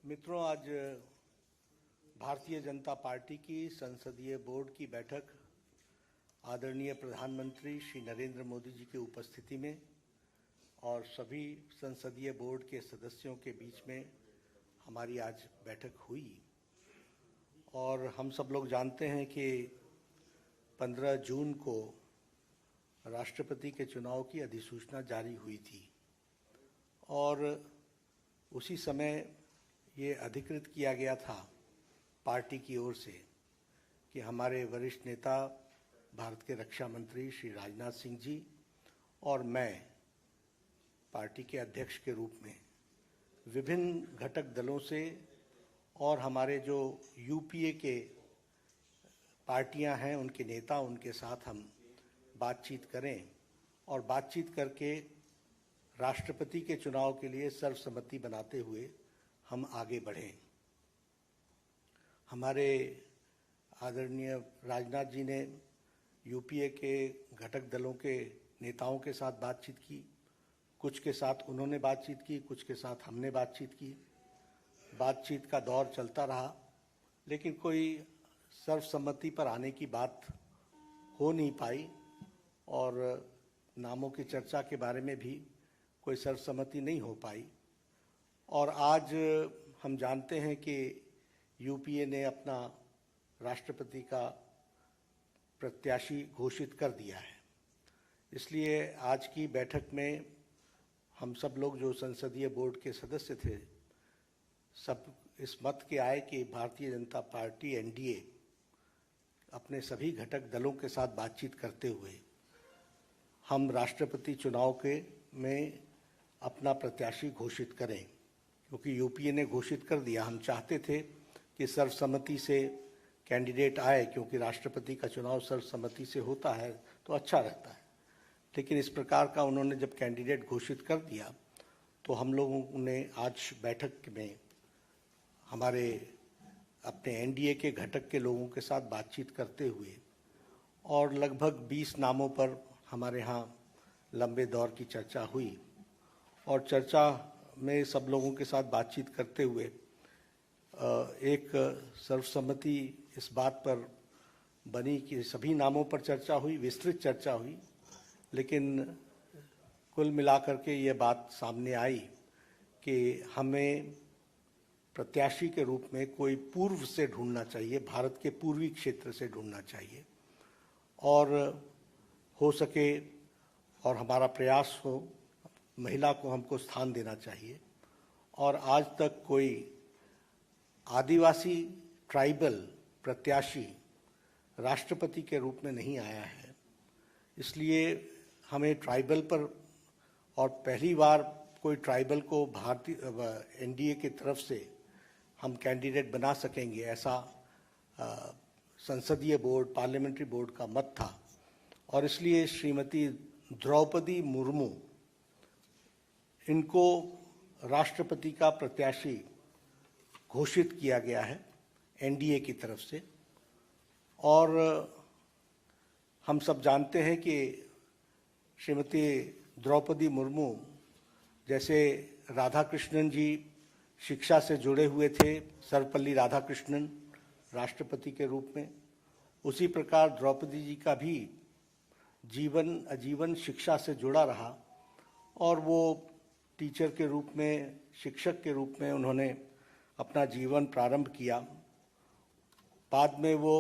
मित्रों, आज भारतीय जनता पार्टी की संसदीय बोर्ड की बैठक आदरणीय प्रधानमंत्री श्री नरेंद्र मोदी जी की उपस्थिति में और सभी संसदीय बोर्ड के सदस्यों के बीच में हमारी आज बैठक हुई। और हम सब लोग जानते हैं कि 15 जून को राष्ट्रपति के चुनाव की अधिसूचना जारी हुई थी और उसी समय ये अधिकृत किया गया था पार्टी की ओर से कि हमारे वरिष्ठ नेता भारत के रक्षा मंत्री श्री राजनाथ सिंह जी और मैं पार्टी के अध्यक्ष के रूप में विभिन्न घटक दलों से और हमारे जो यूपीए के पार्टियां हैं उनके नेता उनके साथ हम बातचीत करें और बातचीत करके राष्ट्रपति के चुनाव के लिए सर्वसम्मति बनाते हुए हम आगे बढ़ें। हमारे आदरणीय राजनाथ जी ने यूपीए के घटक दलों के नेताओं के साथ बातचीत की, कुछ के साथ उन्होंने बातचीत की, कुछ के साथ हमने बातचीत की। बातचीत का दौर चलता रहा, लेकिन कोई सर्वसम्मति पर आने की बात हो नहीं पाई और नामों की चर्चा के बारे में भी कोई सर्वसम्मति नहीं हो पाई। और आज हम जानते हैं कि यूपीए ने अपना राष्ट्रपति का प्रत्याशी घोषित कर दिया है। इसलिए आज की बैठक में हम सब लोग जो संसदीय बोर्ड के सदस्य थे, सब इस मत के आए कि भारतीय जनता पार्टी एनडीए अपने सभी घटक दलों के साथ बातचीत करते हुए हम राष्ट्रपति चुनाव में अपना प्रत्याशी घोषित करें, क्योंकि यूपीए ने घोषित कर दिया। हम चाहते थे कि सर्वसम्मति से कैंडिडेट आए, क्योंकि राष्ट्रपति का चुनाव सर्वसम्मति से होता है तो अच्छा रहता है। लेकिन इस प्रकार का उन्होंने जब कैंडिडेट घोषित कर दिया तो हम लोगों ने आज बैठक में हमारे अपने एनडीए के घटक के लोगों के साथ बातचीत करते हुए और लगभग 20 नामों पर हमारे यहाँ लंबे दौर की चर्चा हुई और चर्चा में सब लोगों के साथ बातचीत करते हुए एक सर्वसम्मति इस बात पर बनी कि सभी नामों पर चर्चा हुई, विस्तृत चर्चा हुई, लेकिन कुल मिलाकर के ये बात सामने आई कि हमें प्रत्याशी के रूप में कोई पूर्व से ढूंढना चाहिए, भारत के पूर्वी क्षेत्र से ढूंढना चाहिए और हो सके और हमारा प्रयास हो महिला को हमको स्थान देना चाहिए। और आज तक कोई आदिवासी ट्राइबल प्रत्याशी राष्ट्रपति के रूप में नहीं आया है, इसलिए हमें ट्राइबल पर और पहली बार कोई ट्राइबल को भारतीय एनडीए की तरफ से हम कैंडिडेट बना सकेंगे, ऐसा संसदीय बोर्ड पार्लियामेंट्री बोर्ड का मत था। और इसलिए श्रीमती द्रौपदी मुर्मू इनको राष्ट्रपति का प्रत्याशी घोषित किया गया है एनडीए की तरफ से। और हम सब जानते हैं कि श्रीमती द्रौपदी मुर्मू जैसे राधाकृष्णन जी शिक्षा से जुड़े हुए थे, सर्वपल्ली राधाकृष्णन राष्ट्रपति के रूप में, उसी प्रकार द्रौपदी जी का भी जीवन आजीवन शिक्षा से जुड़ा रहा और वो टीचर के रूप में, शिक्षक के रूप में उन्होंने अपना जीवन प्रारंभ किया। बाद में वो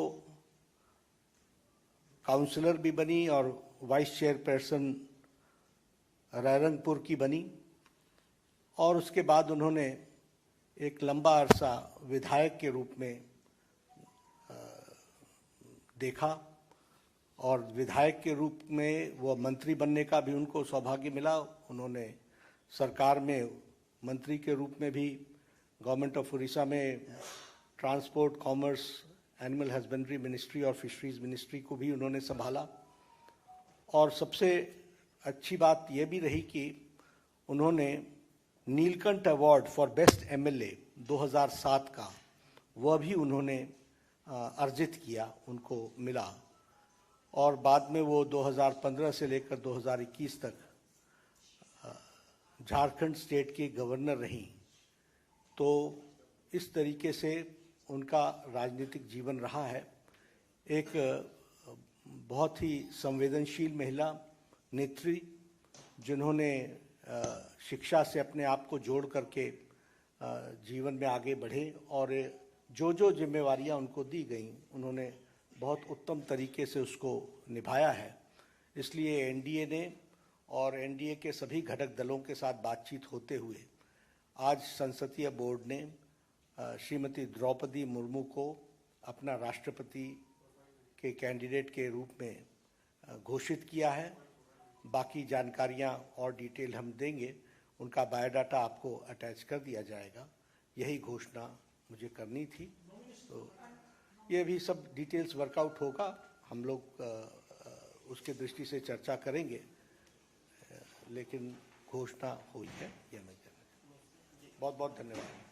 काउंसलर भी बनी और वाइस चेयरपर्सन रायरंगपुर की बनी और उसके बाद उन्होंने एक लंबा अरसा विधायक के रूप में देखा और विधायक के रूप में वो मंत्री बनने का भी उनको सौभाग्य मिला। उन्होंने सरकार में मंत्री के रूप में भी गवर्नमेंट ऑफ उड़ीसा में transport, commerce, animal husbandry ministry और फिशरीज मिनिस्ट्री को भी उन्होंने संभाला। और सबसे अच्छी बात यह भी रही कि उन्होंने Neelkanth award for best MLA 2007 का वह भी उन्होंने अर्जित किया, उनको मिला। और बाद में वो 2015 से लेकर 2021 तक झारखंड स्टेट की गवर्नर रहीं। तो इस तरीके से उनका राजनीतिक जीवन रहा है। एक बहुत ही संवेदनशील महिला नेत्री, जिन्होंने शिक्षा से अपने आप को जोड़ करके जीवन में आगे बढ़े और जो जिम्मेवारियां उनको दी गई उन्होंने बहुत उत्तम तरीके से उसको निभाया है। इसलिए एनडीए ने और एनडीए के सभी घटक दलों के साथ बातचीत होते हुए आज संसदीय बोर्ड ने श्रीमती द्रौपदी मुर्मू को अपना राष्ट्रपति के कैंडिडेट के रूप में घोषित किया है। बाकी जानकारियां और डिटेल हम देंगे, उनका बायोडाटा आपको अटैच कर दिया जाएगा। यही घोषणा मुझे करनी थी। तो ये भी सब डिटेल्स वर्कआउट होगा, हम लोग उसके दृष्टि से चर्चा करेंगे, लेकिन घोषणा हुई है। यह मैं कहना। बहुत बहुत धन्यवाद।